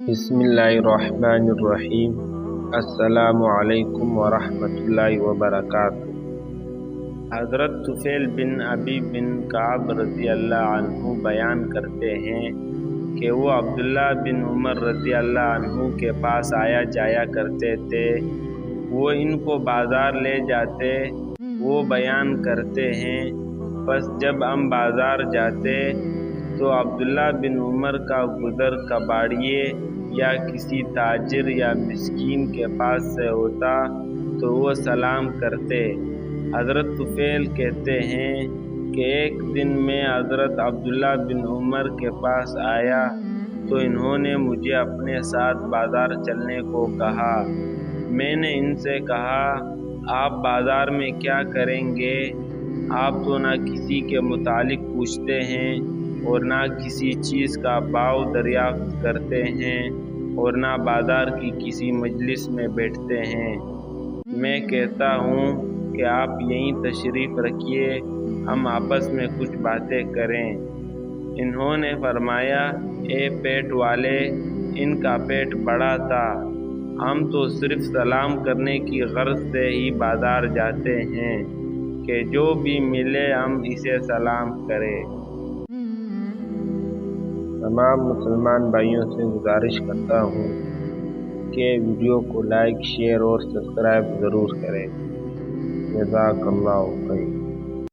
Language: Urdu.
بسم اللہ الرحمن الرحیم۔ السلام علیکم ورحمۃ اللہ وبرکاتہ۔ حضرت طفیل بن ابی بن کعب رضی اللہ عنہ بیان کرتے ہیں کہ وہ عبداللہ بن عمر رضی اللہ عنہ کے پاس آیا جایا کرتے تھے۔ وہ ان کو بازار لے جاتے۔ وہ بیان کرتے ہیں پس جب ہم بازار جاتے تو عبداللہ بن عمر کا گزر کباڑیے یا کسی تاجر یا مسکین کے پاس سے ہوتا تو وہ سلام کرتے۔ حضرت طفیل کہتے ہیں کہ ایک دن میں حضرت عبداللہ بن عمر کے پاس آیا تو انہوں نے مجھے اپنے ساتھ بازار چلنے کو کہا۔ میں نے ان سے کہا آپ بازار میں کیا کریں گے؟ آپ تو نہ کسی کے متعلق پوچھتے ہیں اور نہ کسی چیز کا بھاؤ دریافت کرتے ہیں اور نہ بازار کی کسی مجلس میں بیٹھتے ہیں۔ میں کہتا ہوں کہ آپ یہیں تشریف رکھیے، ہم آپس میں کچھ باتیں کریں۔ انہوں نے فرمایا اے پیٹ والے، ان کا پیٹ بڑا تھا، ہم تو صرف سلام کرنے کی غرض سے ہی بازار جاتے ہیں کہ جو بھی ملے ہم اسے سلام کریں۔ تمام مسلمان بھائیوں سے گزارش کرتا ہوں کہ ویڈیو کو لائک، شیئر اور سبسکرائب ضرور کریں۔ جزاک اللہ خیر۔